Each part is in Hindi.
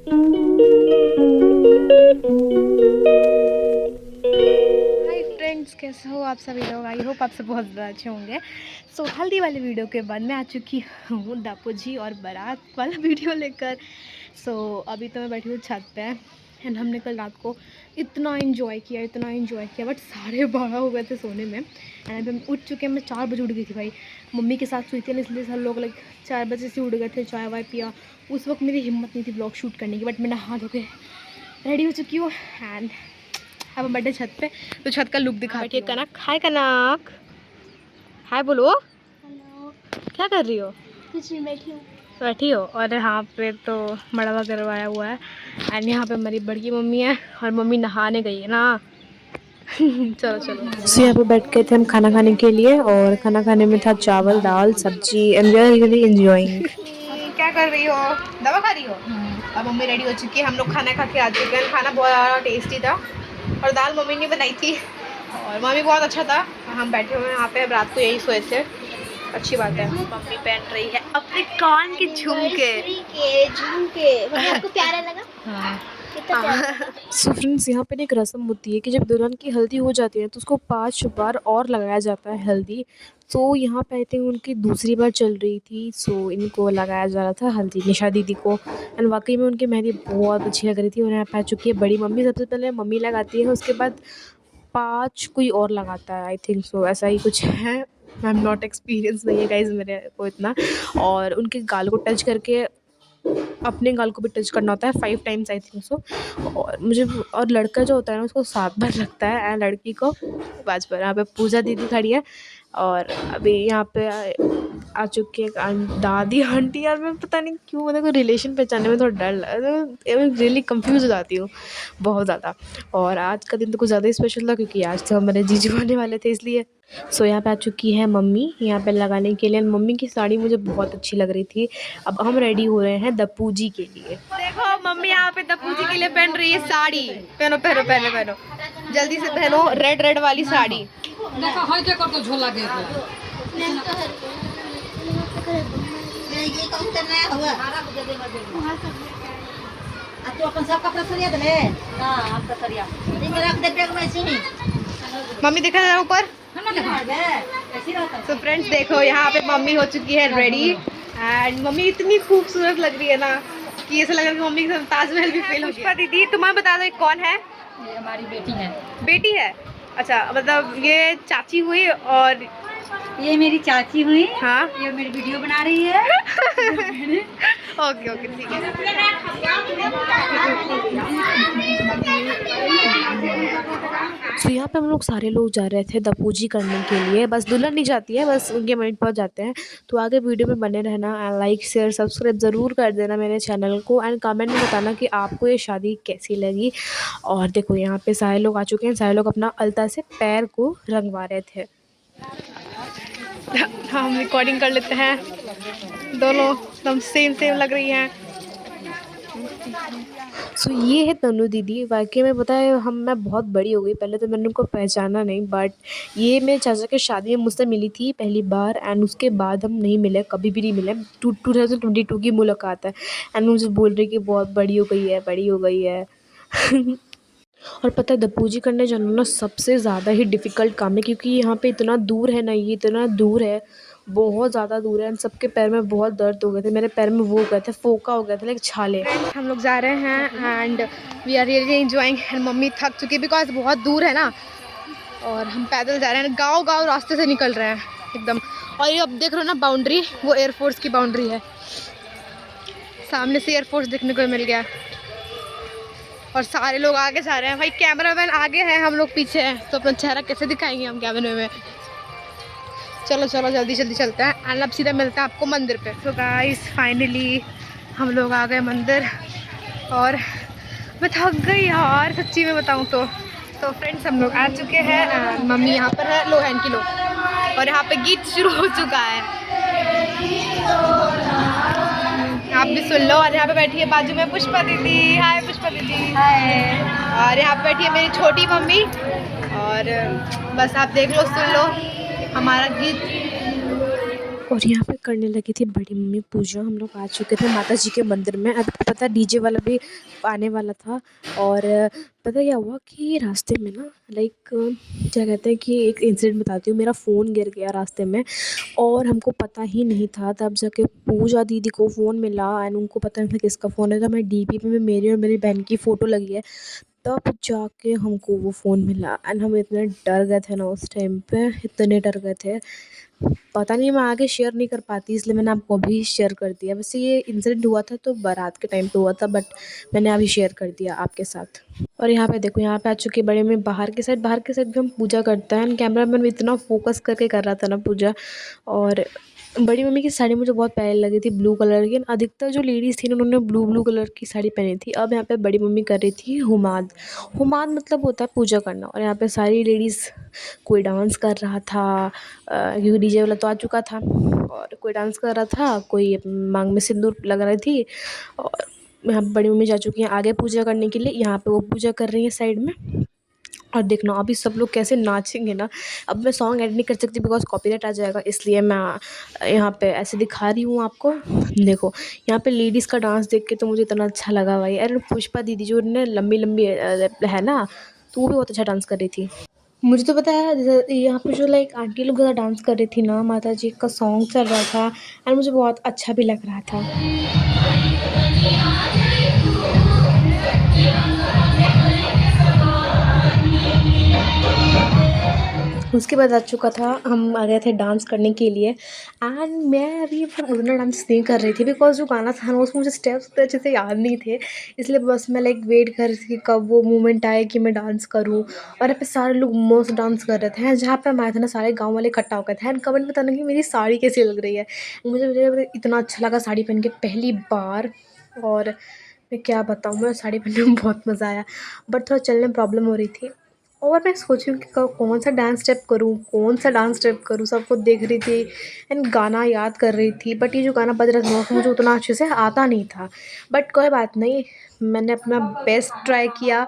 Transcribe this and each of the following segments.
हाय फ्रेंड्स, कैसे हो आप सभी लोग। आई होप आप सब बहुत ज़्यादा अच्छे होंगे। सो हल्दी वाली वीडियो के बाद मैं आ चुकी हूँ दापू जी और बारात वाला वीडियो लेकर। सो अभी तो मैं बैठी हूँ छत पे एंड हमने कल रात को इतना इन्जॉय किया बट 12:30 हो गए थे सोने में। एंड अभी हम उठ चुके हैं। मैं 4 बजे उठ गई थी भाई, मम्मी के साथ सोई थी ना, इसलिए सब लोग लाइक 4 बजे से उठ गए थे। चाय वाय पिया। उस वक्त मेरी हिम्मत नहीं थी ब्लॉग शूट करने की, बट मैं नहा धो के रेडी हो चुकी हूँ। एंड अब हम बैठे छत पे, तो छत का लुक दिखाती हूँ। कनक, हाय कनक, हाय बोलो। हेलो। क्या कर रही हो? कुछ नहीं, बैठी हूँ। बैठी हो। और यहाँ पे तो मड़वा करवाया हुआ है एंड यहाँ पे हमारी बड़ी मम्मी है और मम्मी नहाने गई है ना। चलो चलो। सो यहाँ पे बैठ गए थे हम खाना खाने के लिए, और खाना खाने में था चावल दाल सब्जी and we are really enjoying. क्या कर रही हो? दवा खा रही हो? अब मम्मी रेडी हो चुकी है, हम लोग खाना खा के आ चुके हैं। खाना बहुत ज़्यादा टेस्टी था और दाल मम्मी ने बनाई थी और मम्मी बहुत अच्छा था। हम बैठे हुए हैं यहाँ पे, अब रात को यही सोए थे। अच्छी बात है। मम्मी पहन रही है अपने कान के झुमके। मम्मी, आपको प्यारा लगा? हाँ। कितना प्यारा लगा? सो फ्रेंड्स, यहाँ पे ना एक रस्म होती है कि जब दुल्हन की हल्दी हो जाती है तो उसको 5 बार और लगाया जाता है हल्दी। तो यहाँ पे आई थिंक उनकी दूसरी बार चल रही थी, सो इनको लगाया जा रहा था हल्दी निशा दीदी को। एंड वाकई में उनकी मेहंदी बहुत अच्छी लग रही थी। और यहाँ पे आ चुकी है बड़ी मम्मी। सबसे पहले मम्मी लगाती है, उसके बाद 5 कोई और लगाता है आई थिंक। सो ऐसा ही कुछ है। आई एम नॉट एक्सपीरियंस नहीं है गाइज मेरे को इतना। और उनके गाल को टच करके अपने गाल को भी टच करना होता है 5 टाइम्स आई थिंक सो। और मुझे, और लड़का जो होता है ना उसको 7 बार लगता है एंड लड़की को 5 बार। यहाँ पे पूजा दीदी खड़ी है और अभी यहाँ पे आ चुकी है दादी आंटी। यार मैं पता नहीं क्यों मेरे को रिलेशन पहचानने में थोड़ा डर लगा, मैं रियली कंफ्यूज हो जाती हूँ बहुत ज़्यादा। और आज का दिन तो कुछ ज़्यादा ही स्पेशल था क्योंकि आज तो हमारे जीजू आने वाले थे इसलिए। सो यहाँ पे आ चुकी है मम्मी यहाँ पे लगाने के लिए। मम्मी की साड़ी मुझे बहुत अच्छी लग रही थी। अब हम रेडी हो रहे हैं दप्पू जी के लिए। देखो मम्मी यहाँ पे दप्पू जी के लिए पहन रही है साड़ी। पहनो पहनो पहनो पहनो, जल्दी से पहनो रेड रेड वाली साड़ी। देखो हाय के कर तो झोला के ये कौन करना है हुआ? तो अपन सब कपड़ा सरिया दे ले। हां, आप तो सरिया रिंग रख दे बैग में सुनी। मम्मी देखा जरा ऊपर। तो फ्रेंड्स देखो यहाँ पे मम्मी हो चुकी है रेडी एंड मम्मी इतनी खूबसूरत लग रही है ना कि ऐसा लग रहा है कि मम्मी के ताजमहल भी फेल हो गया। दीदी तुम्हें बता दो ये कौन है? ये हमारी बेटी है। बेटी है? अच्छा, मतलब ये चाची हुई और ये मेरी चाची हुई। हाँ, ये मेरी वीडियो बना रही है। ओके ओके ठीक है। सो यहाँ पे हम लोग सारे लोग जा रहे थे दपूजी करने के लिए। बस दुल्हन नहीं जाती है, बस उनके मिनट पहुँच जाते हैं। तो आगे वीडियो में बने रहना एंड लाइक शेयर सब्सक्राइब ज़रूर कर देना मेरे चैनल को एंड कमेंट में बताना कि आपको ये शादी कैसी लगी। और देखो यहाँ पे सारे लोग आ चुके हैं। सारे लोग अपना अलता से पैर को रंगवा रहे थे। हम रिकॉर्डिंग कर लेते हैं। दोनों एकदम सेम सेम लग रही हैं। सो ये है तनु दीदी। वाकई में पता है मैं बहुत बड़ी हो गई, पहले तो मैंने उनको पहचाना नहीं, बट ये मेरे चाचा की शादी में मुझसे मिली थी पहली बार एंड उसके बाद हम नहीं मिले, कभी भी नहीं मिले। 2022 की मुलाकात है एंड मुझे बोल रही कि बहुत बड़ी हो गई है, बड़ी हो गई है। और पता है दपूजी करने जाना ना सबसे ज़्यादा ही डिफ़िकल्ट काम है क्योंकि यहाँ पे इतना दूर है ना, ये इतना दूर है, बहुत ज़्यादा दूर है एंड सबके पैर में बहुत दर्द हो गए थे। मेरे पैर में वो हो गए थे, फोका हो गया था लाइक छाले। हम लोग जा रहे हैं and we are really enjoying and mummy थक चुकी है बिकॉज बहुत दूर है ना और हम पैदल जा रहे हैं। गांव रास्ते से निकल रहे हैं एकदम। और ये अब देख रहे हो ना बाउंड्री, वो एयरफोर्स की बाउंड्री है। सामने से एयरफोर्स देखने को मिल गया और सारे लोग आगे जा रहे हैं। भाई कैमरामैन आगे है, हम लोग पीछे हैं, तो अपना चेहरा कैसे दिखाएंगे हम कैमरे में। चलो चलो जल्दी जल्दी चलते हैं एंड अब सीधा मिलते हैं आपको मंदिर पे। तो गाइस फाइनली हम लोग आ गए मंदिर और मैं थक गई यार सच्ची में बताऊँ तो। फ्रेंड्स हम लोग आ चुके हैं। मम्मी यहाँ पर है, लो हैंड की लो। और यहाँ पे गीत शुरू हो चुका है, आप भी सुन लो। और यहाँ पे बैठी है बाजू में पुष्पा दीदी। हाय पुष्पा दीदी। हाय। और यहाँ पे बैठी है मेरी छोटी मम्मी। और बस आप देख लो, सुन लो हमारा गीत। और यहाँ पे करने लगी थी बड़ी मम्मी पूजा। हम लोग आ चुके थे माता जी के मंदिर में। अभी तो पता डीजे वाला भी आने वाला था। और पता क्या हुआ कि रास्ते में ना लाइक क्या कहते हैं कि एक इंसिडेंट बताती हूँ। मेरा फ़ोन गिर गया रास्ते में और हमको पता ही नहीं था। तब जाके पूजा दीदी को फ़ोन मिला एंड उनको पता नहीं था किसका फ़ोन है। तो मैं डीपी पे मेरी और मेरी बहन की फ़ोटो लगी है, तब जाके हमको वो फ़ोन मिला। एंड हम इतने डर गए थे ना उस टाइम पे, इतने डर गए थे। पता नहीं मैं आगे शेयर नहीं कर पाती, इसलिए मैंने आपको अभी शेयर कर दिया। वैसे ये इंसिडेंट हुआ था तो बारात के टाइम पे हुआ था, बट मैंने अभी शेयर कर दिया आपके साथ। और यहाँ पे देखो, यहाँ पे आ चुके बड़े में बाहर के साइड भी हम पूजा करते हैं। कैमरा मैन भी इतना फोकस करके कर रहा था ना पूजा। और बड़ी मम्मी की साड़ी मुझे बहुत प्यारी लगी थी, ब्लू कलर की। अधिकतर जो लेडीज़ थी उन्होंने ब्लू ब्लू कलर की साड़ी पहनी थी। अब यहाँ पे बड़ी मम्मी कर रही थी हुमाद। हुमाद मतलब होता है पूजा करना। और यहाँ पे सारी लेडीज़, कोई डांस कर रहा था क्योंकि डीजे वाला तो आ चुका था, और कोई डांस कर रहा था, कोई मांग में सिंदूर लगा रही थी। और यहाँ पे बड़ी मम्मी जा चुकी हैं आगे पूजा करने के लिए। यहाँ पे वो पूजा कर रही है साइड में। और देखना अभी सब लोग कैसे नाचेंगे ना। अब मैं सॉन्ग ऐड नहीं कर सकती बिकॉज कॉपीराइट आ जाएगा, इसलिए मैं यहाँ पे ऐसे दिखा रही हूँ आपको। देखो यहाँ पे लेडीज़ का डांस देख के तो मुझे इतना अच्छा लगा भाई। अरे पुष्पा दीदी जो ने लंबी लंबी है ना, तो वो भी बहुत अच्छा डांस कर रही थी। मुझे तो पता है यहाँ पे जो लाइक आंटी लोग ज़्यादा डांस कर रही थी ना, माता जी का सॉन्ग चल रहा था एंड मुझे बहुत अच्छा भी लग रहा था। उसके बाद आ चुका था, हम आ गए थे डांस करने के लिए। एंड मैं अभी उतना डांस नहीं कर रही थी बिकॉज जो गाना था ना उसमें मुझे स्टेप्स उतने अच्छे से याद नहीं थे। इसलिए बस मैं लाइक वेट कर रही थी कि कब वो मोमेंट आए कि मैं डांस करूँ। और यहाँ पे सारे लोग मस्त डांस कर रहे थे। जहाँ पे हम आए थे ना, सारे गाँव वाले इकट्ठा हो गए थे एंड कमेंट बताना कि मेरी साड़ी कैसी लग रही है। मुझे इतना अच्छा लगा साड़ी पहन के पहली बार। और मैं क्या बताऊँ, मैं साड़ी पहनने में बहुत मज़ा आया, बट थोड़ा चलने में प्रॉब्लम हो रही थी। और मैं सोच रही हूँ कि कौन सा डांस स्टेप करूँ, कौन सा डांस स्टेप करूँ। सबको देख रही थी एंड गाना याद कर रही थी, बट ये जो गाना बज रहा था मुझे उतना अच्छे से आता नहीं था। बट कोई बात नहीं, मैंने अपना बेस्ट ट्राई किया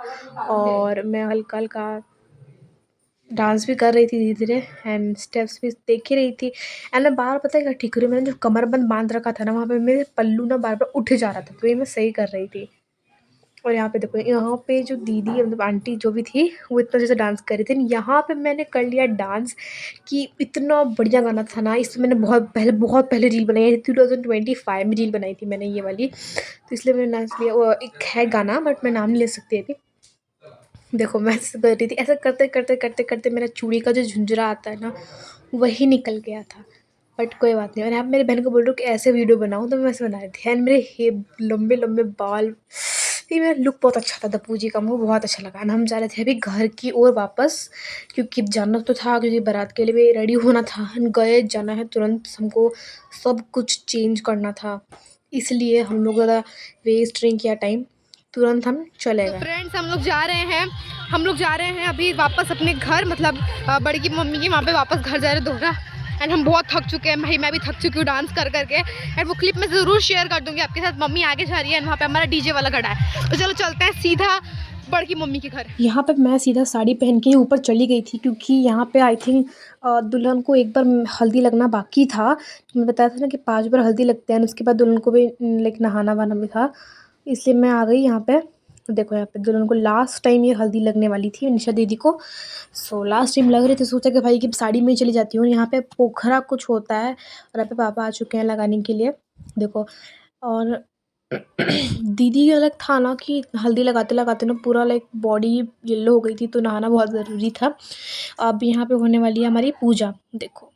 और मैं हल्का हल्का डांस भी कर रही थी धीरे धीरे एंड स्टेप्स भी देख ही रही थी। एंड मैं बार पता है क्या ठीक रही, मैंने जो कमरबंद बांध रखा था ना, वहाँ पे मेरे पल्लू ना बार बार उठ जा रहा था, तो ये मैं सही कर रही थी। और यहाँ पे देखो, यहाँ पे जो दीदी मतलब आंटी जो भी थी वो इतना जैसे डांस कर रही थी। यहाँ पे मैंने कर लिया डांस कि इतना बढ़िया गाना था ना। इसमें मैंने बहुत पहले रील बनाई है, 2025 में रील बनाई थी मैंने ये वाली, तो इसलिए मैंने नाच लिया। वो एक है गाना बट मैं नाम नहीं ले सकती अभी। देखो मैं ऐसे कर रही थी, ऐसा करते करते करते करते मेरा चूड़ी का जो झुंझुरा आता है ना वही निकल गया था। बट कोई बात नहीं। और आप मेरी बहन को बोल रहे हो कि ऐसे वीडियो बनाओ, तो मैं वैसे बना रही थी। एंड मेरे लंबे लंबे बाल, ये मेरा लुक बहुत अच्छा था दप्पू जी का, मुझे बहुत अच्छा लगा। एंड हम जा रहे थे अभी घर की ओर वापस, क्योंकि जाना तो था, क्योंकि बारात के लिए भी रेडी होना था। एंड गए, जाना है तुरंत, हमको सब कुछ चेंज करना था, इसलिए हम लोग ज़्यादा वेस्ट नहीं किया टाइम, तुरंत हम चले गए। फ्रेंड्स हम लोग जा रहे हैं अभी वापस अपने घर, मतलब बड़ी की मम्मी के वहाँ पे वापस घर जा रहे दोहरा। एंड हम बहुत थक चुके हैं भाई, मैं भी थक चुकी हूँ डांस कर करके। एंड वो क्लिप मैं ज़रूर शेयर कर दूँगी आपके साथ। मम्मी आगे जा रही है एंड वहाँ पे हमारा डीजे वाला खड़ा है, तो चलो चलते हैं सीधा बड़की मम्मी के घर। यहाँ पे मैं सीधा साड़ी पहन के ऊपर चली गई थी, क्योंकि यहाँ पे आई थिंक दुल्हन को एक बार हल्दी लगना बाकी था। मैं बताया था ना कि 5 बार हल्दी लगते हैं, उसके बाद दुल्हन को भी लाइक नहाना वाना भी था, इसलिए मैं आ गई यहाँ पे। देखो यहाँ पे दुल्हन को लास्ट टाइम ये हल्दी लगने वाली थी निशा दीदी को। सो लास्ट टाइम लग रही थी, सोचा कि भाई कि साड़ी में ही चली जाती हूँ। यहाँ पे पोखरा कुछ होता है और यहाँ पे पापा आ चुके हैं लगाने के लिए। देखो, और दीदी अलग था ना कि हल्दी लगाते लगाते ना पूरा लाइक बॉडी येलो हो गई थी, तो नहाना बहुत ज़रूरी था। अब यहाँ पे होने वाली है हमारी पूजा। देखो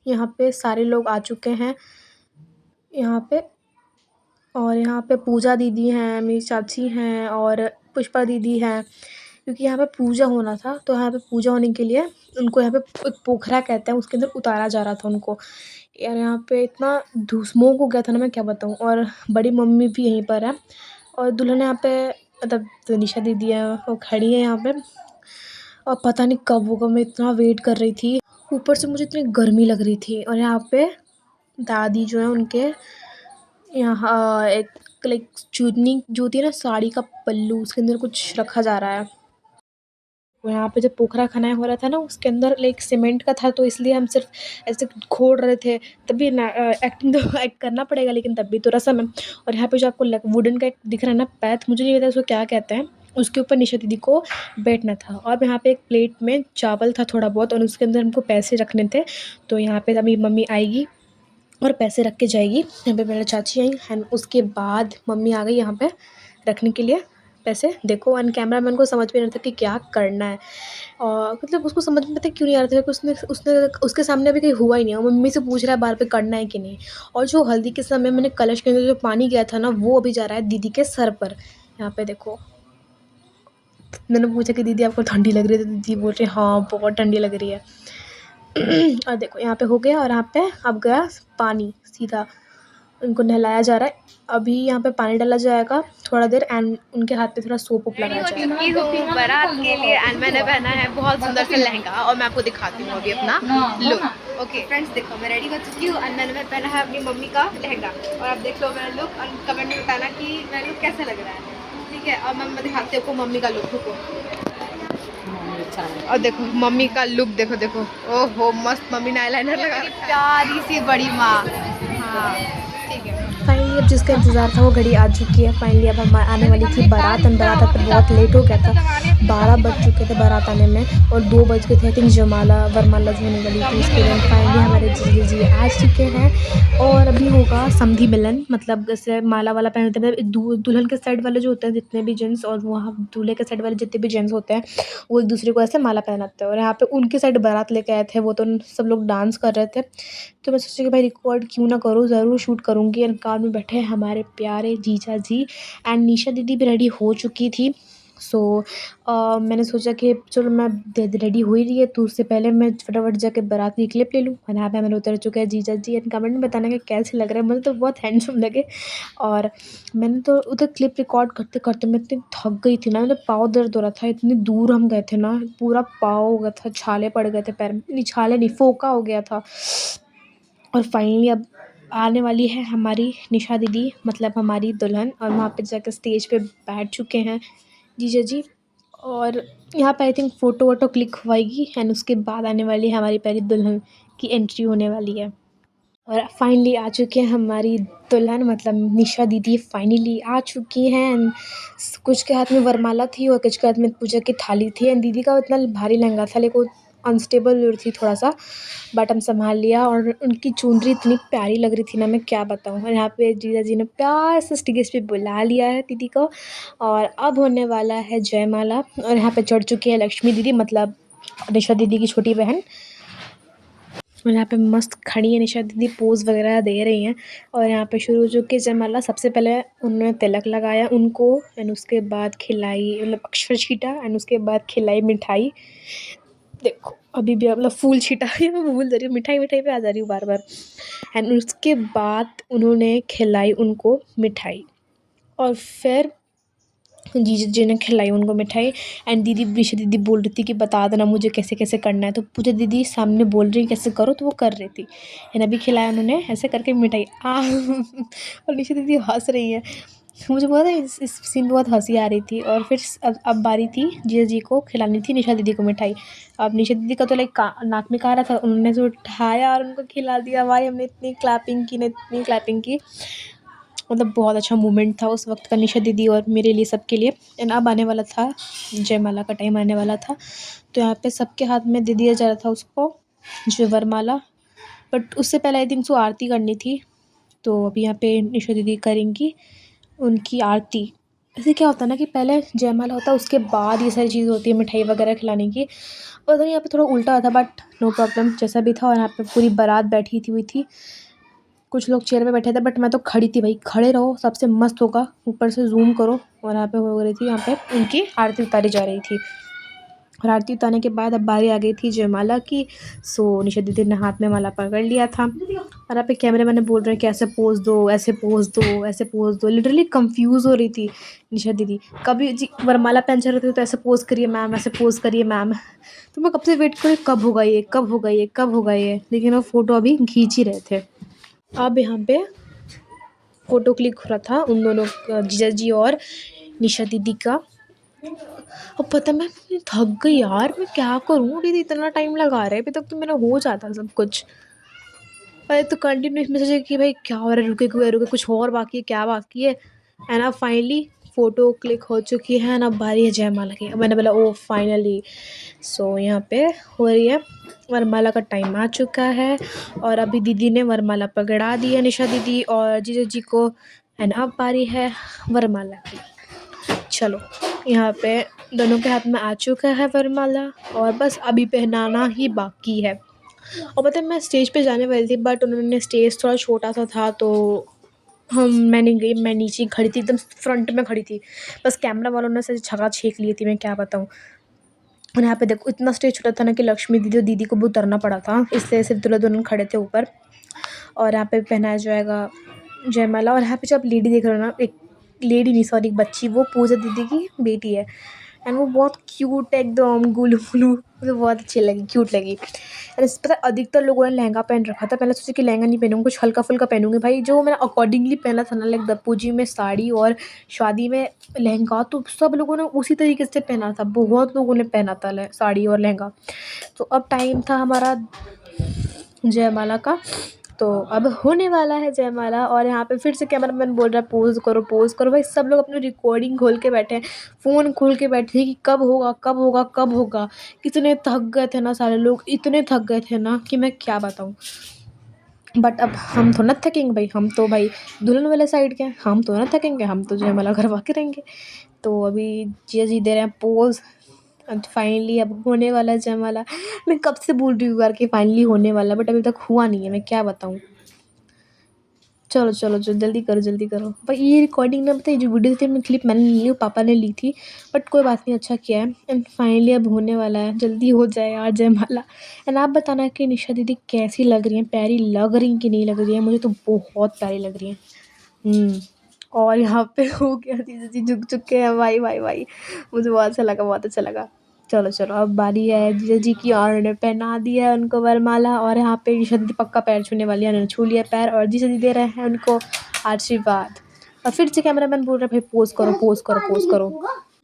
यहाँ पे सारे लोग आ चुके हैं यहाँ पे, और यहाँ पे पूजा दीदी हैं, मेरी चाची हैं और पुष्पा दीदी हैं। क्योंकि यहाँ पे पूजा होना था, तो यहाँ पे पूजा होने के लिए उनको यहाँ पे एक पोखरा कहते हैं, उसके अंदर उतारा जा रहा था उनको। यार यहाँ पे इतना धूसमोक हो गया था ना, मैं क्या बताऊँ। और बड़ी मम्मी भी यहीं पर है और दुल्हन यहाँ पे मतलब निशा दीदी है, वो खड़ी है यहाँ पे। और पता नहीं कब होगा, मैं इतना वेट कर रही थी। ऊपर से मुझे इतनी गर्मी लग रही थी। और यहाँ पे दादी जो है उनके यहाँ एक लाइक चुन्नी जो होती है ना, साड़ी का पल्लू, उसके अंदर कुछ रखा जा रहा है। और यहाँ पे जब पोखरा खनाया हो रहा था ना, उसके अंदर लाइक सीमेंट का था, तो इसलिए हम सिर्फ ऐसे खोद रहे थे। तभी ना एक्टिंग तो एक्ट करना पड़ेगा, लेकिन तब भी तो रस्म है। और यहाँ पे जो आपको वुडन का एक दिख रहा है ना पैथ, मुझे नहीं पता उसको क्या कहते हैं, उसके ऊपर निशा दीदी को बैठना था। और यहाँ पे एक प्लेट में चावल था थोड़ा बहुत, और उसके अंदर हमको पैसे रखने थे। तो यहाँ पे अभी मम्मी आएगी और पैसे रख के जाएगी। यहाँ पे मेरा चाची आई एंड उसके बाद मम्मी आ गई यहाँ पे रखने के लिए पैसे। देखो ऑन कैमरा मैन को समझ में नहीं रहा था कि क्या करना है, और मतलब उसको समझ में पता क्यों नहीं आ रहा था, क्योंकि उसने उसने उसके सामने अभी कहीं हुआ ही नहीं है। वो मम्मी से पूछ रहा है बार पे करना है कि नहीं। और जो हल्दी के समय मैंने कलश के अंदर जो पानी गया था ना, वो अभी जा रहा है दीदी के सर पर। यहाँ पे देखो, मैंने पूछा कि दीदी आपको ठंडी लग रही है, तो दीदी बोल रही है हाँ बहुत ठंडी लग रही है। और देखो यहाँ पे हो गया, और यहाँ पे अब गया पानी सीधा, उनको नहलाया जा रहा है। अभी यहाँ पे पानी डाला जाएगा थोड़ा देर, एंड उनके हाथ पे थोड़ा सोप उप लगाया जाएगा। चुकी हूँ बारात के लिए एंड मैंने पहना है बहुत सुंदर सा लहंगा, और मैं आपको दिखाती हूँ अभी अपना लुक। ओके फ्रेंड्स, देखो मैं रेडी हो चुकी हूँ एंड मैंने पहना है अपनी मम्मी का लहंगा, और आप देख लो मेरा लुक, और कमेंट में बताना कि मेरा लुक कैसा लग रहा है, ठीक है। और मैं दिखाती हूँ आपको मम्मी का लुक। रुको, और देखो मम्मी का लुक, देखो देखो, ओहो मस्त, मम्मी ने आईलाइनर लगा, प्यारी सी बड़ी माँ। हाँ ठीक है। फाइनली अब जिसका इंतज़ार था वो घड़ी आ चुकी है। फाइनली अब हम आने वाली थी बारात, एंड बारात अब बहुत लेट हो गया था, 12 बज चुके थे बारात आने में, और 2 बज गए थे आई थिंक जयमाला वरमाला जो होने वाली थी उसके दिन। फाइनली हमारे जीजा जी आ चुके हैं, और अभी होगा समधी मिलन, मतलब जैसे माला वाला पहनते हैं दुल्हन के साइड वाले जो होते हैं जितने भी जेंट्स, और वहाँ दूल्हे के साइड वाले जितने भी जेंट्स होते हैं, वो एक दूसरे को ऐसे माला पहनाते हैं। और यहाँ पे उनके साइड बारात लेके आए थे, वो तो सब लोग डांस कर रहे थे। तो मैं सोची कि भाई रिकॉर्ड क्यों ना करूँ, ज़रूर शूट करूँगी। एंड कार में बैठे हमारे प्यारे जीजा जी, एंड निशा दीदी भी रेडी हो चुकी थी। सो मैंने सोचा कि चलो मैं रेडी हो ही रही है, तो उससे पहले मैं फटाफट जाके बारात की क्लिप ले लूँ। और यहाँ पे मैंने उतर चुके हैं जीजा जी, एंड कमेंट में बताना कि कैसे लग रहा है। मुझे तो बहुत हैंडसम लगे, और मैंने तो उधर क्लिप रिकॉर्ड करते करते मैं इतनी थक गई थी ना, मतलब पाँव दर्द हो रहा था, इतनी दूर हम गए थे ना, पूरा पाँव हो गया था, छाले पड़ गए थे पैर में, नहीं छाले नहीं, फोका हो गया था। और फाइनली अब आने वाली है हमारी निशा दीदी, मतलब हमारी दुल्हन, और वहाँ पे जाकर स्टेज पे बैठ चुके हैं जीजा जी। और यहाँ पे आई थिंक फ़ोटो वोटो क्लिक होएगी, एंड उसके बाद आने वाली है हमारी प्यारी दुल्हन की एंट्री होने वाली है। और फाइनली आ चुके हैं हमारी दुल्हन, मतलब निशा दीदी फाइनली आ चुकी हैं। एंड कुछ के हाथ में वरमाला थी और कुछ के हाथ में पूजा की थाली थी, एंड दीदी का इतना भारी लहंगा था, लेकिन अनस्टेबल थी थोड़ा सा, बट हम संभाल लिया। और उनकी चुनरी इतनी प्यारी लग रही थी ना, मैं क्या बताऊँ। और यहाँ पे जीजा जी ने प्यार से स्टेज पे बुला लिया है दीदी को, और अब होने वाला है जयमाला। और यहाँ पे चढ़ चुकी है लक्ष्मी दीदी, मतलब निशा दीदी की छोटी बहन, और यहाँ पे मस्त खड़ी है निशा दीदी, पोज़ वगैरह दे रही हैं। और यहाँ पे शुरू हो चुकी है जयमाला। सबसे पहले उन्होंने तिलक लगाया उनको, एंड उसके बाद खिलाई, मतलब अक्षर छीटा, एंड उसके बाद खिलाई मिठाई। देखो अभी भी मतलब फूल छीटा है, मैं भूल जा रही हूँ, मिठाई मिठाई पे आ जा रही हूँ बार बार। एंड उसके बाद उन्होंने खिलाई उनको मिठाई, और फिर जीजा जी ने खिलाई उनको मिठाई। एंड दीदी निशा दीदी बोल रही थी कि बता देना मुझे कैसे कैसे करना है, तो पूजा दीदी सामने बोल रही कैसे करो, तो वो कर रही थी। एंड अभी खिलाया उन्होंने ऐसे करके मिठाई और निशा दीदी हंस रही है। मुझे बहुत इस सीन में बहुत हंसी आ रही थी। और फिर अब बारी थी जीजा जी को खिलानी थी निशा दीदी को मिठाई। अब निशा दीदी का तो लाइक नाक में कहा रहा था, उन्होंने जो उठाया और उनको खिला दिया। भाई हमने इतनी क्लैपिंग की, मतलब बहुत अच्छा मोमेंट था उस वक्त का निशा दीदी और मेरे लिए, सबके लिए। एंड अब आने वाला था जयमाला का टाइम आने वाला था, तो यहाँ पे सबके हाथ में दे दिया जा रहा था उसको जो वरमाला। बट उससे पहले आई थिंक सो आरती करनी थी, तो अभी यहाँ पे निशा दीदी करेंगी उनकी आरती। ऐसे क्या होता है ना कि पहले जयमाला होता है, उसके बाद ये सारी चीज़ होती है मिठाई वगैरह खिलाने की। और यहाँ पे थोड़ा उल्टा था, बट नो प्रॉब्लम, जैसा भी था। और यहाँ पे पूरी बारात बैठी हुई थी, कुछ लोग चेयर पे बैठे थे, बट मैं तो खड़ी थी। भाई खड़े रहो, सबसे मस्त होगा, ऊपर से जूम करो। और यहाँ पे हो रही थी, यहाँ पे उनकी आरती उतारी जा रही थी। और आरती उतारने के बाद अब बारी आ गई थी जयमाला की। सो निशा दीदी ने हाथ में माला पकड़ लिया था, और यहाँ पे कैमरे मैंने बोल रहे हैं कि ऐसे पोज दो, ऐसे पोज दो, ऐसे पोज दो। लिटरली कंफ्यूज हो रही थी निशा दीदी। कभी जी वरमाला पहन चल रहे थे तो ऐसे पोज करिए मैम, ऐसे पोज करिए मैम। तो मैं कब से वेट कर रही, कब होगा ये, कब होगा ये, कब होगा ये, लेकिन वो फ़ोटो अभी खींच ही रहे थे। अब यहाँ पे फ़ोटो क्लिक हो रहा था उन दोनों जीजा जी और निशा दीदी का। अब पता मैं थक गई यार, मैं क्या करूँ दीदी, इतना टाइम लगा रहे हैं, अभी तक तो मेरा हो जाता सब कुछ। पहले तो कंटिन्यूस मैसेज है कि भाई क्या हो रहा है, रुके कुछ और बाकी है, क्या बाकी है। एंड अब फाइनली फ़ोटो क्लिक हो चुकी है एंड अब बारी है जयमाला की। अब मैंने बोला ओ फाइनली। सो यहाँ पे हो रही है वरमाला का टाइम आ चुका है और अभी दीदी ने वरमाला पकड़ा दी है, निशा दीदी और जीजा जी को। एंड अब बारी है वरमाला की। चलो यहाँ पे दोनों के हाथ में आ चुका है वरमाला और बस अभी पहनाना ही बाकी है। और पता है मैं स्टेज पे जाने वाली थी बट उन्होंने स्टेज थोड़ा छोटा सा था तो मैं नहीं गई। मैं नीचे खड़ी थी, एकदम फ्रंट में खड़ी थी। बस कैमरा वालों ने से छका छेक ली थी, मैं क्या बताऊँ। और यहाँ पे देखो इतना स्टेज छोटा था ना कि लक्ष्मी दीदी और दीदी को भी उतरना पड़ा था, इसलिए सिर्फ दूल्हा दुल्हन खड़े थे ऊपर। और यहाँ पे पहनाया जाएगा जयमाला। और यहाँ पे जो आप लेडी देख रहे हो ना, एक लेडी नहीं सॉरी एक बच्ची, वो पूजा दीदी की बेटी है। एंड वो बहुत क्यूट है, एकदम गुलू गुलू, मुझे बहुत अच्छी लगी, क्यूट लगी। एंड इस पता अधिकतर लोगों ने लहंगा पहन रखा था। पहले सोची कि लहंगा नहीं पहनूंगी, कुछ हल्का फुल्का पहनूंगी। भाई जो मैंने अकॉर्डिंगली पहना था ना, लाइक दप्पू जी में साड़ी और शादी में लहंगा, तो सब लोगों ने उसी तरीके से पहना था। बहुत लोगों ने पहना था साड़ी और लहंगा। तो अब टाइम था हमारा जयमाला का, तो अब होने वाला है जयमाला। और यहाँ पे फिर से कैमरामैन बोल रहा है पोज़ करो पोज़ करो। भाई सब लोग अपनी रिकॉर्डिंग खोल के बैठे हैं, फ़ोन खोल के बैठे हैं कि कब होगा कब होगा कब होगा। इतने थक गए थे ना सारे लोग, इतने थक गए थे ना कि मैं क्या बताऊँ। बट अब हम तो ना थकेंगे भाई, हम तो भाई दुल्हन वाले साइड के हैं, हम तो ना थकेंगे, हम तो जयमाला करवा के रहेंगे। तो अभी जिया जी दे रहे हैं पोज़। एंड फाइनली अब होने वाला है जयमाला। मैं कब से बोल रही हूँ यार कि फाइनली होने वाला है, बट अभी तक हुआ नहीं है, मैं क्या बताऊँ। चलो चलो जो जल्दी करो भाई। ये रिकॉर्डिंग ना बताइए, जो वीडियो थी मैं क्लिप मैंने नहीं ली, पापा ने ली थी। बट कोई बात नहीं, अच्छा किया है। एंड फाइनली अब होने वाला है, जल्दी हो जाए यार जयमाला। एंड आप बताना कि निशा दीदी कैसी लग रही हैं, प्यारी लग रही हैं कि नहीं लग रही है। मुझे तो बहुत प्यारी लग रही हैं। और यहाँ पे हो गया जीजा जी झुक चुके हैं, भाई भाई भाई, मुझे बहुत अच्छा लगा, बहुत अच्छा लगा। चलो चलो अब बारी है जीजा जी की और उन्होंने पहना दिया है उनको वरमाला। और यहाँ पे निशा दीदी पक्का पैर छूने वाली है, उन्होंने छू लिया पैर और जीजा जी दे रहे हैं उनको आशीर्वाद। और फिर से कैमरामैन बोल रहा है भाई पोज़ करो पोज़ करो पोज़ करो।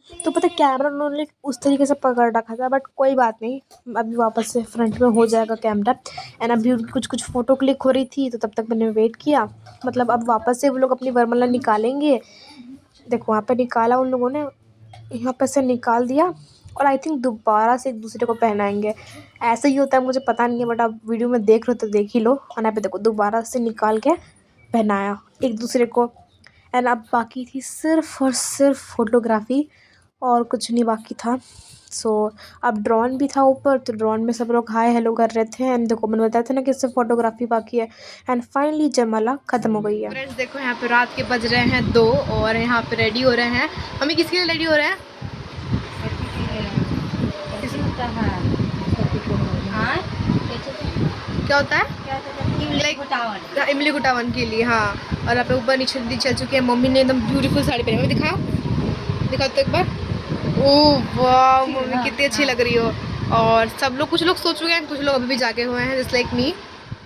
तो पता है कैमरा उन्होंने उस तरीके से पकड़ रखा था, बट कोई बात नहीं, अभी वापस से फ्रंट में हो जाएगा कैमरा। एंड अभी उनकी कुछ फ़ोटो क्लिक हो रही थी, तो तब तक मैंने वेट किया। मतलब अब वापस से वो लोग अपनी वरमाला निकालेंगे। देखो वहाँ पे निकाला उन लोगों ने, यहाँ पे से निकाल दिया और आई थिंक दोबारा से एक दूसरे को पहनाएंगे। ऐसा ही होता है, मुझे पता नहीं है, बट आप वीडियो में देख रहे हो तो देख ही लो। और यहाँ पे देखो दोबारा से निकाल के पहनाया एक दूसरे को। एंड अब बाकी थी सिर्फ और सिर्फ फोटोग्राफी, और कुछ नहीं बाकी था। सो अब ड्रोन भी था ऊपर, तो ड्रोन में सब लोग हाय हेलो कर रहे थे। एंड देखो मैंने बताया था ना कि सिर्फ फोटोग्राफी बाकी है। एंड फाइनली जयमाला ख़त्म हो गई है। फ्रेंड्स देखो यहाँ पे रात के बज रहे हैं 2 और यहाँ पे रेडी हो रहे हैं। हमें किसके लिए रेडी हो रहे हैं? क्या होता है? लाइक इमली गुटावन के लिए। हाँ, और यहाँ पे ऊपर नीचे दीदी चल चुकी है। मम्मी ने एकदम ब्यूटीफुल साड़ी पहनी है, दिखाओ दिखाओ तो एक बार। ओह वाह मम्मी कितनी अच्छी लग रही हो। और सब लोग, कुछ लोग सो चुके हैं, कुछ लोग अभी भी जागे हुए हैं, जस्ट लाइक मी।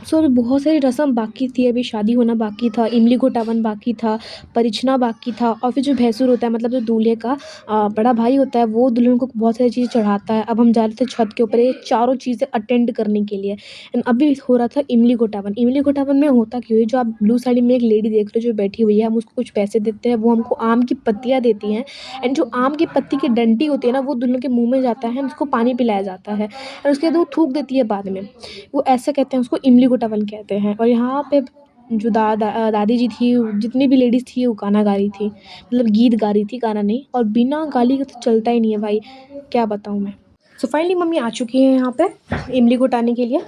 सो अभी बहुत सारी रस्म बाकी थी, अभी शादी होना बाकी था, इमली घोटावन बाकी था, परिछना बाकी था, और फिर जो भैंसुर होता है मतलब जो दूल्हे का बड़ा भाई होता है, वो दुल्हन को बहुत सारी चीज़ें चढ़ाता है। अब हम जा रहे थे छत के ऊपर ये चारों चीज़ें अटेंड करने के लिए। एंड अभी हो रहा था इमली घोटावन। इमली घोटावन में होता क्यों है, जो आप ब्लू साड़ी में एक लेडी देख रहे हो जो बैठी हुई है, हम उसको कुछ पैसे देते हैं, वो हमको आम की पत्तियाँ देती हैं। एंड जो आम की पत्ती की डंडी होती है ना, वो दुल्हन के मुँह में जाता है, उसको पानी पिलाया जाता है और उसके बाद वो थूक देती है बाद में। वो ऐसे कहते हैं, उसको इमली घोटावन कहते हैं। और यहाँ पे जो दादी जी थी, जितनी भी लेडीज़ थी, वो गाना गा रही थी, मतलब गीत गा रही थी, गाना नहीं। और बिना गाली के तो चलता ही नहीं है भाई, क्या बताऊँ मैं। सो फाइनली मम्मी आ चुकी है यहाँ पे इमली घोटाने के लिए।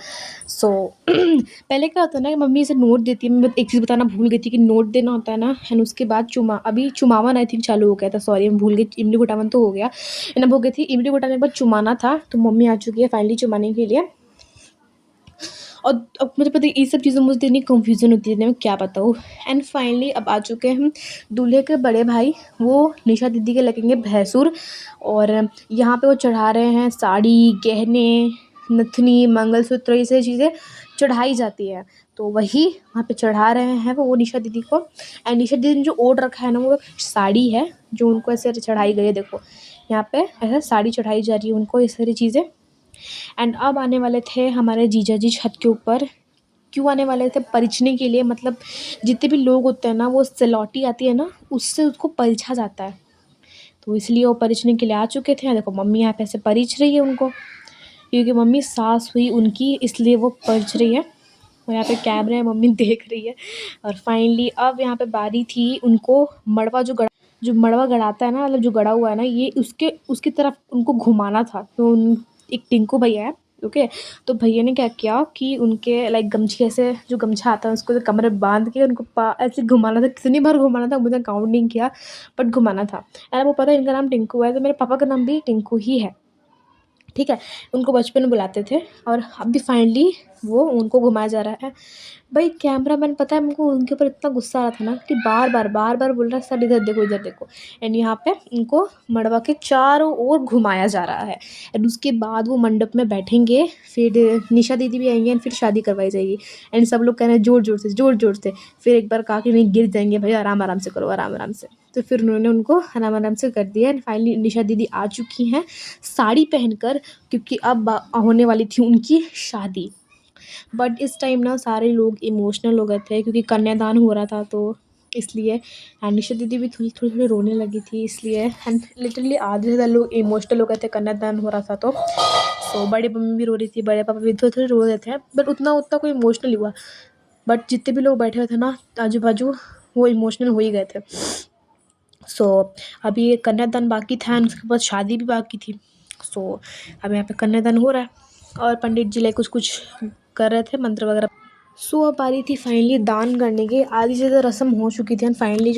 सो पहले क्या होता है ना कि मम्मी इसे नोट देती है। मैं एक चीज़ बताना भूल गई थी कि नोट देना होता है ना, एंड उसके बाद अभी चुमावन आई थिंक चालू हो गया था, सॉरी मैं भूल गई। इमली घोटावन तो हो गया, एंड अब हो गई थी इमली घोटाने के बाद चुमाना था। तो मम्मी आ चुकी है फाइनली चुमाने के लिए। और अब मुझे पता है ये सब चीज़ें मुझे इतनी कन्फ्यूज़न होती है, मैं क्या बताऊँ। एंड फाइनली अब आ चुके हैं हम दूल्हे के बड़े भाई, वो निशा दीदी के लगेंगे भैंसुर। और यहाँ पे वो चढ़ा रहे हैं साड़ी, गहने, नथनी, मंगलसूत्र, ये सारी चीज़ें चढ़ाई जाती है, तो वही वहाँ पे चढ़ा रहे हैं वो निशा दीदी को। एंड निशा दीदी ने जो ओढ़ रखा है ना वो साड़ी है जो उनको ऐसे चढ़ाई गई है, देखो यहाँ पे ऐसा साड़ी चढ़ाई जा रही है उनको, ये सारी चीज़ें। एंड अब आने वाले थे हमारे जीजा जी छत के ऊपर। क्यों आने वाले थे? परिचने के लिए, मतलब जितने भी लोग होते हैं ना वो सिलौटी आती है ना उससे उसको परिछा जाता है, तो इसलिए वो परिचने के लिए आ चुके थे। देखो मम्मी यहाँ पे ऐसे परिच रही है उनको, क्योंकि मम्मी सास हुई उनकी इसलिए वो परिच रही है। और यहाँ पे कैमरे में मम्मी देख रही है। और फाइनली अब यहाँ पे बारी थी उनको मड़वा जो मड़वा गड़ाता है ना, मतलब जो गड़ा हुआ है ना, ये उसकी तरफ उनको घुमाना था। तो एक टिंकू भैया है, ओके, तो भैया ने क्या किया कि उनके लाइक गमछी ऐसे जो गमछा आता है उसको कमर में बांध के उनको ऐसे घुमाना था। कितनी बार घुमाना था मुझे काउंट नहीं किया, बट घुमाना था। एंड वो पता है इनका नाम टिंकू है, तो मेरे पापा का नाम भी टिंकू ही है, ठीक है। उनको बचपन में बुलाते थे और अभी फाइनली वो उनको घुमाया जा रहा है। भाई कैमरामैन पता है हमको उनके ऊपर इतना गुस्सा आ रहा था ना कि बार बार बोल रहा है सर इधर देखो। एंड यहाँ पे उनको मड़वा के चारों ओर घुमाया जा रहा है। एंड उसके बाद वो मंडप में बैठेंगे, फिर निशा दीदी भी आएंगे एंड फिर शादी करवाई जाएगी। एंड सब लोग कह रहे हैं जोर से। फिर एक बार कहा कि नहीं गिर जाएंगे भाई, आराम से करो, आराम से। तो फिर उन्होंने उनको आराम से कर दिया। एंड फाइनली निशा दीदी आ चुकी हैं साड़ी पहनकर, क्योंकि अब होने वाली थी उनकी शादी। बट इस टाइम ना सारे लोग इमोशनल हो गए थे क्योंकि कन्यादान हो रहा था, तो इसलिए। एंड निशा दीदी भी थोड़ी रोने लगी थी इसलिए। एंड लिटरली आधे से ज़्यादा लोग इमोशनल हो गए थे, कन्यादान हो रहा था तो बड़ी मम्मी भी रो रही थी, बड़े पापा भी थोड़े रो रहे थे, बट उतना कोई इमोशनल नहीं हुआ। बट जितने भी लोग बैठे हुए थे ना आजू बाजू, वो इमोशनल हो ही गए थे। सो अभी ये कन्यादान बाकी था एंड उसके बाद शादी भी बाकी थी। सो अब यहाँ पे कन्यादान हो रहा है और पंडित जी लाइक कुछ कर रहे थे मंत्र वगैरह। सो अब आ रही थी फाइनली दान करने की। आधी ज़्यादा रस्म हो चुकी थी एंड फाइनली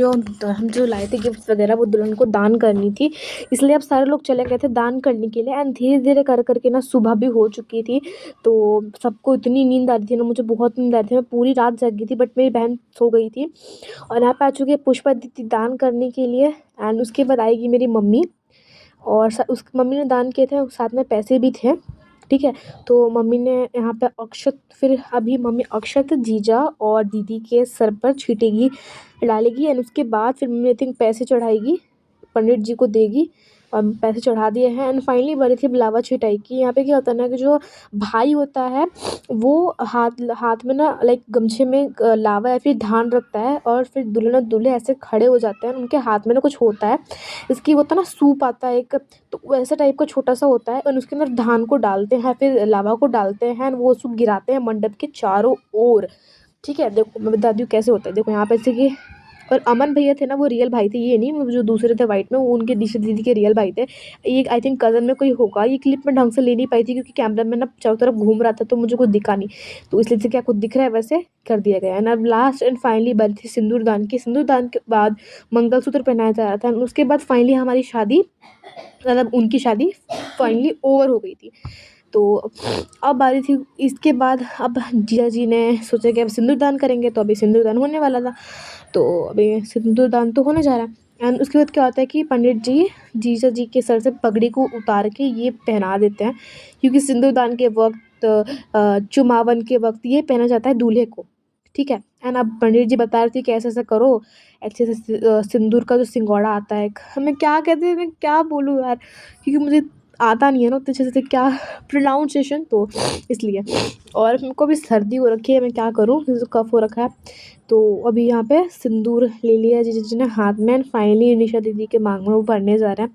हम जो लाए थे गिफ्ट वगैरह वो दुल्हन को दान करनी थी, इसलिए अब सारे लोग चले गए थे दान करने के लिए। एंड धीरे धीरे करके ना सुबह भी हो चुकी थी, तो सबको इतनी नींद आ रही थी ना, मुझे बहुत नींद आ रही थी, मैं पूरी रात जगी थी, बट मेरी बहन सो गई थी। और यहाँ पे आ चुकी है पुष्पा दीदी दान करने के लिए। एंड उसके बाद आएगी मेरी मम्मी, और उस मम्मी ने दान किए थे, साथ में पैसे भी थे, ठीक है। तो मम्मी ने यहाँ पे अक्षत, फिर अभी मम्मी अक्षत जीजा और दीदी के सर पर छीटेगी, डालेगी। एंड उसके बाद फिर मम्मी आई थिंक पैसे चढ़ाएगी, पंडित जी को देगी और पैसे चढ़ा दिए हैं। एंड फाइनली बड़ी थी लावा छिटाई की। यहाँ पे क्या होता है ना कि जो भाई होता है वो हाथ में ना लाइक गमछे में लावा या फिर धान रखता है, और फिर दुल्हन और दूल्हे ऐसे खड़े हो जाते हैं, उनके हाथ में ना कुछ होता है, इसकी होता है ना सूप आता है एक, तो वैसा टाइप का छोटा सा होता है, और उसके अंदर धान को डालते हैं, फिर लावा को डालते हैं, वो सूप गिराते हैं मंडप के चारों ओर, ठीक है। देखो मैं बता दूँ कैसे होता है, देखो यहाँ पे ऐसे कि, और अमन भैया थे ना वो रियल भाई थे, ये नहीं वो जो दूसरे थे वाइट में, वो उनके निशा दीदी के रियल भाई थे। ये आई थिंक कज़न में कोई होगा। ये क्लिप में ढंग से ले नहीं पाई थी क्योंकि कैमरा में ना चारों तरफ घूम रहा था तो मुझे कुछ दिखा नहीं, तो इसलिए से क्या कुछ दिख रहा है वैसे कर दिया गया। एंड अब लास्ट एंड फाइनली बारी थी सिंदूरदान की। सिंदूरदान के बाद मंगलसूत्र पहनाया जा रहा था, उसके बाद फाइनली हमारी शादी, मतलब उनकी शादी फाइनली ओवर हो गई थी। तो अब बारी थी इसके बाद, अब जीजा जी ने सोचा कि अब सिंदूरदान करेंगे, तो अभी सिंदूरदान होने वाला था, तो अभी सिंदूरदान तो होने जा रहा है। एंड उसके बाद क्या होता है कि पंडित जी जीजा जी के सर से पगड़ी को उतार के ये पहना देते हैं, क्योंकि सिंदूरदान के वक्त चुमावन के वक्त ये पहना जाता है दूल्हे को, ठीक है। एंड अब पंडित जी बता रहे थे कि ऐसे ऐसा करो, ऐसे ऐसे सिंदूर का जो सिंगौड़ा आता है, हमें क्या कहते हैं, मैं क्या बोलूँ यार, क्योंकि मुझे आता नहीं है ना उतने अच्छे से क्या प्रोनाउंसिएशन, तो इसलिए। और हमको भी सर्दी हो रखी है, मैं क्या करूँ, कफ हो रखा है। तो अभी यहाँ पे सिंदूर ले लिया है जीजा जी ने हाथ में, एंड फाइनली निशा दीदी के मांग में वो भरने जा रहे हैं।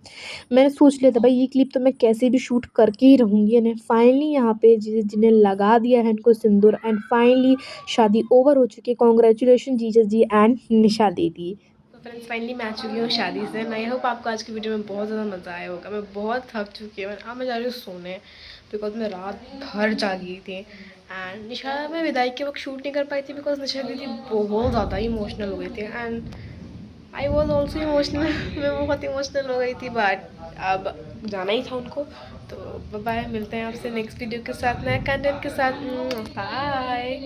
मैंने सोच लिया था भाई ये क्लिप तो मैं कैसे भी शूट करके ही रहूँगी। एंड फाइनली यहाँ पे जीजा जी ने लगा दिया है इनको सिंदूर, एंड फाइनली शादी ओवर हो चुकी है। कॉन्ग्रेचुलेशन जीजा जी एंड निशा दीदी। तो फ्रेंड्स फाइनली मैं आ चुकी हूँ शादी से। आई होप आपको आज की वीडियो में बहुत ज़्यादा मज़ा आया होगा। मैं बहुत थक चुकी हूँ, अब मैं जा रही हूँ सोने, बिकॉज मैं रात भर जागी थी। एंड निशा में विदाई के वक्त शूट नहीं कर पाई थी बिकॉज निशा दीदी बहुत ज़्यादा इमोशनल हो गई थी, and I was also emotional. मैं बहुत इमोशनल हो गई थी, बट अब जाना ही था उनको। तो बाय, मिलते हैं आपसे नेक्स्ट वीडियो के साथ, नए कंटेंट के साथ। बाय।